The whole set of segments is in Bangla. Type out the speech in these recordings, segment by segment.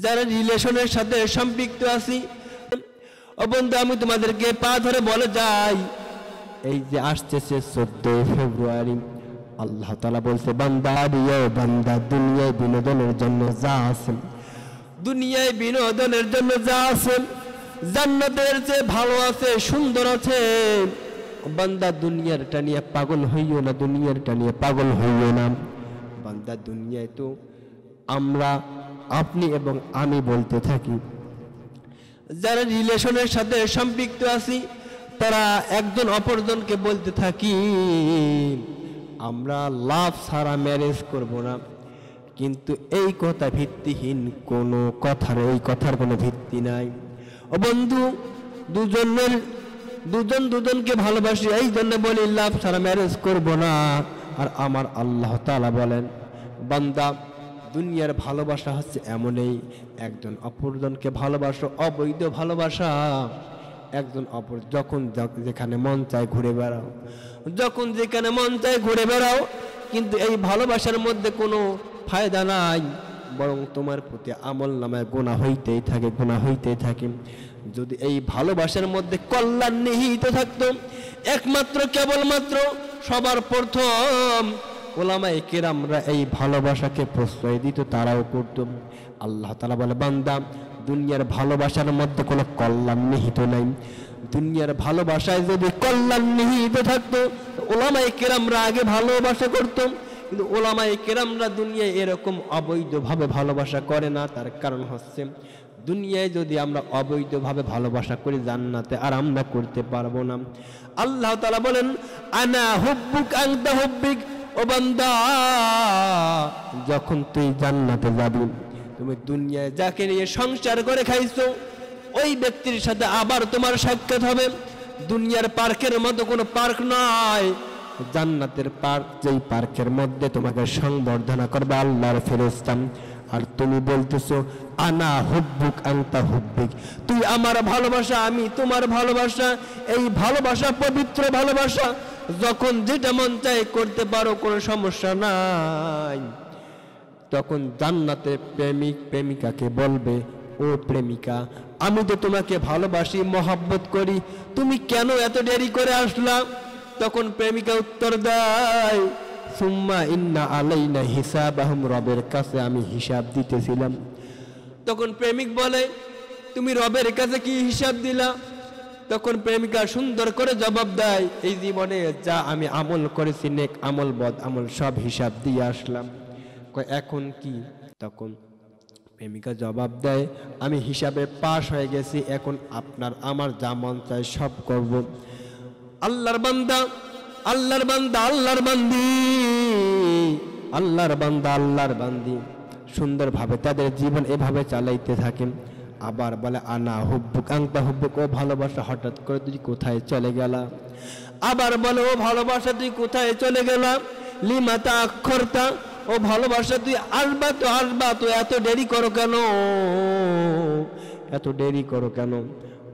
যারা রিলেশনের সাথে সম্পৃক্ত আছি, ও বন্ধু আমি তোমাদেরকে পা ধরে বলে যাই, এই যে আসতেছে 14 ফেব্রুয়ারি, আল্লাহ তাআলা বলছে বান্দা রিও বান্দা দুনিয়ায় বিনোদনের জন্য যা আছে, দুনিয়ায় বিনোদনের জন্য যা আছে জান্নাতের চেয়ে ভালো আছে, সুন্দর আছে। বান্দা দুনিয়ারটা নিয়ে পাগল হইও না, দুনিয়ারটা নিয়ে পাগল হইও না। বান্দা দুনিয়ায় তো আমরা আপনি এবং আমি বলতে থাকি, যারা রিলেশনের সাথে সম্পৃক্ত আছি তারা একজন অপরজনকে বলতে থাকি আমরা লাভ ছাড়া ম্যারেজ করব না, কিন্তু এই কথা ভিত্তিহীন কোনো কথার, এই কথার কোনো ভিত্তি নাই। ও বন্ধু দুজন দুজনকে ভালোবাসি, এই জন্য বলি লাভ ছাড়া ম্যারেজ করব না। আর আমার আল্লাহ তাআলা বলেন বান্দা দুনিয়ার ভালোবাসা হচ্ছে এমনই, একজন অপরজনকে ভালোবাসো, অবৈধ ভালোবাসা। একজন অপর যখন যেখানে মন চায় ঘুরে বেড়াও, যখন যেখানে মন চায় ঘুরে বেড়াও, কিন্তু এই ভালোবাসার মধ্যে কোনো ফায়দা নাই, বরং তোমার প্রতি আমল নামায় গুনাহ হইতেই থাকে, গুনাহ হইতেই থাকে। যদি এই ভালোবাসার মধ্যে কল্যাণ নিহিত থাকতো, একমাত্র কেবলমাত্র সবার প্রথম ওলামায়ে কেরামরা এই ভালোবাসাকে প্রশ্রয় দিত, তারাও করত। আল্লাহ তাআলা বলে বান্দা দুনিয়ার ভালোবাসার মধ্যে কোনো কল্যাণ নিহিত নাই। দুনিয়ার ভালোবাসায় যদি কল্যাণ নিহিত থাকতো ওলামায়ে কেরামরা আগে ভালোবাসা করত, কিন্তু ওলামায়ে কেরামরা দুনিয়ায় এরকম অবৈধভাবে ভালোবাসা করে না। তার কারণ হচ্ছে দুনিয়ায় যদি আমরা অবৈধভাবে ভালোবাসা করি জান্নাতে আর আমরা করতে পারবো না। আল্লাহ তাআলা বলেন আনা হুব্বুক আনতা হুব্বিক, ও বান্দা যখন তুই জান্নাতে যাবি, তুমি দুনিয়ায় যাকে নিয়ে সংসার করে খাইছো ওই ব্যক্তির সাথে আবার তোমার সাক্ষাৎ হবে। দুনিয়ার পার্কের মতো কোনো পার্ক নয়, জান্নাতের পার্ক, যেই পার্কের মধ্যে তোমাকে সংবর্ধনা করবে আল্লাহর ফেরেশতা। আর তুমি বলতেছো আনা হুব্বুক আনতা হুব্বিক, তুই আমার ভালোবাসা আমি তোমার ভালোবাসা, এই ভালোবাসা পবিত্র ভালোবাসা, যখন যেটা মন চায় করতে পারো, কোনো সমস্যা নাই। তখন জান্নাতে প্রেমিক প্রেমিকাকে বলবে ও প্রেমিকা আমি তো তোমাকে ভালোবাসি, মহব্বত করি, তুমি কেন এত দেরি করে আসলা? তখন প্রেমিকা উত্তর দেয় সুম্মা ইন্না আলাইনা হিসাবাহুম, রবের কাছে আমি হিসাব দিতেছিলাম। তখন প্রেমিক বলে তুমি রবের কাছে কি হিসাব দিলা? তখন প্রেমিকা সুন্দর করে জবাব দেয় এই জীবনে যা আমি আমল করেছি, নেক আমল বদ আমল সব হিসাব দিয়ে আসলাম। এখন কি? তখন প্রেমিকা জবাব দেয় আমি হিসাবে পাশ হয়ে গেছি, এখন আপনার আমার যা মন চায় সব করব। আল্লাহর বান্দা আল্লাহর বান্দা আল্লাহর বান্দি, আল্লাহর বান্দা আল্লাহর বান্দি সুন্দরভাবে তাদের জীবন এভাবে চালাইতে থাকেন। আবার বলে আনা হুব্বুক আনতা হুব্বুক, ও ভালোবাসা হঠাৎ করে তুই কোথায় চলে গেলা? আবার বলে ও ভালোবাসা তুই কোথায় চলে গেলা? লিমা তাআখারতা, ও ভালোবাসা তুই আসবা তো আসবা, তো এত দেরি করো কেন? এত দেরি করো কেন?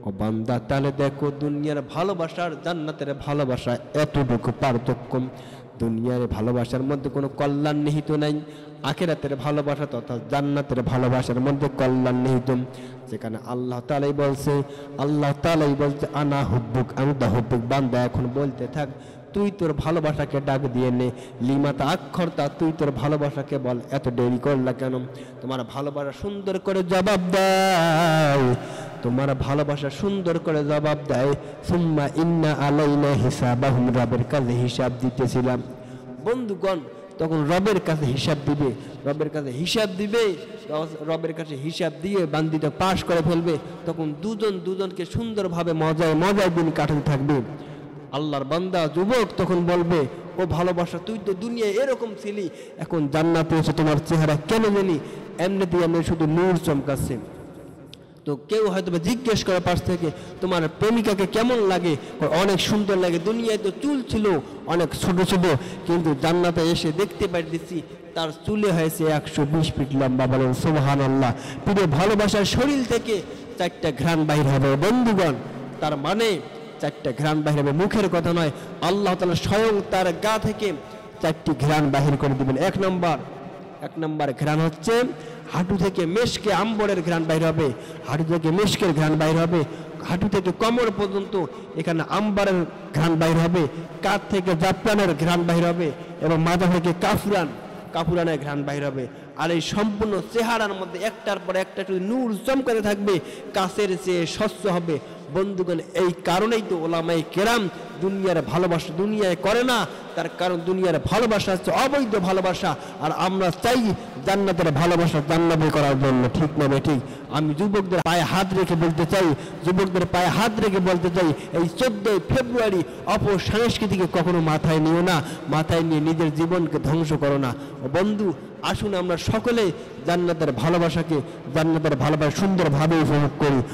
ও বান্দা তাহলে দেখো দুনিয়ার ভালোবাসার জান্নাতের ভালোবাসা এতটুকু পার্থক্য। দুনিয়ার ভালোবাসার মধ্যে কোনো কল্যাণ নিহিত নাই, আখিরাতের ভালোবাসা তথা জান্নাতের ভালোবাসার মধ্যে কল্যাণ নিহিত। যেখানে আল্লাহ তাআলাই বলছে আনা হুব্বুক আনতা হুব্বুক, বান্দা এখন বলতে থাক তুই তোর ভালোবাসাকে ডাক দিয়ে নে। লিমা তাআখারতা, তুই তোর ভালোবাসাকে বল এত দেরি করলা কেন? তোমার ভালোবাসা সুন্দর করে জবাব দেয়, তোমার ভালোবাসা সুন্দর করে জবাব দেয় সুম্মা ইন্না আলাইনা হিসাবাহুম, রবের কাছে হিসাব দিতেছিলাম। বন্ধুগণ তখন রবের কাছে হিসাব দিবে, রবের কাছে হিসাব দিবে, রবের কাছে হিসাব দিয়ে বান্দিটা পাশ করে ফেলবে। তখন দুজন দুজনকে সুন্দরভাবে মজায় মজায় দিন কাটাতে থাকবে। আল্লাহর বান্দা যুবক তখন বলবে ও ভালোবাসা তুই তো দুনিয়ায় এরকম ছিলি, এখন জান্নাতে এসে তোমার চেহারা কেন জানি এমনিতেই এমনি শুধু নূর চমকাচ্ছে। তো কেউ হয়তো জিজ্ঞেস করে পাশ থেকে তোমার প্রেমিকাকে কেমন লাগে? অনেক সুন্দর লাগে, দুনিয়ায় তো চুল ছিল অনেক ছোট ছোট, কিন্তু জান্নাতে এসে দেখতে পাইতেছি তার চুলে হয়েছে 120 ফিট লম্বা। বলেন সুবহানাল্লাহ। পুরো ভালোবাসার শরীর থেকে 4টা ঘ্রাণ বাহির হবে। বন্ধুগণ তার মানে 4টা ঘ্রাণ বাহির হবে, মুখের কথা নয়, আল্লাহ তাআলা স্বয়ং তার গা থেকে 4টি ঘ্রাণ বাহির করে দিবেন। এক নম্বর ঘ্রাণ হচ্ছে হাঁটু থেকে মেশকে আম্বরের ঘ্রাণ বাইর হবে, হাঁটু থেকে মেশকের ঘ্রাণ বাইর হবে, হাঁটু থেকে কোমর পর্যন্ত এখানে আম্বরের ঘ্রাণ বাইর হবে, কাঁধ থেকে জাফরানের ঘ্রাণ বাইর হবে এবং মাথা থেকে কাফুরানের ঘ্রাণ বাইর হবে। আর এই সম্পূর্ণ চেহারার মধ্যে একটার পর একটা নূর চমকাতে থাকবে, কাছের চেয়ে স্বচ্ছ হবে। বন্ধুগণ, এই কারণেই তো ওলামায়ে কেরাম দুনিয়ার ভালোবাসা দুনিয়ায় করে না, তার কারণ দুনিয়ার ভালোবাসা হচ্ছে অবৈধ ভালোবাসা, আর আমরা চাই জান্নাতের ভালোবাসা জান্নাতে করার জন্য। ঠিক না ঠিক? আমি যুবকদের পায়ে হাত রেখে বলতে চাই, এই 14 ফেব্রুয়ারি অপসংস্কৃতিকে কখনো মাথায় নিও না, মাথায় নিয়ে নিজের জীবনকে ধ্বংস করো না। বন্ধু, আসুন আমরা সকলে জান্নাতের ভালোবাসাকে সুন্দরভাবে উপভোগ করি।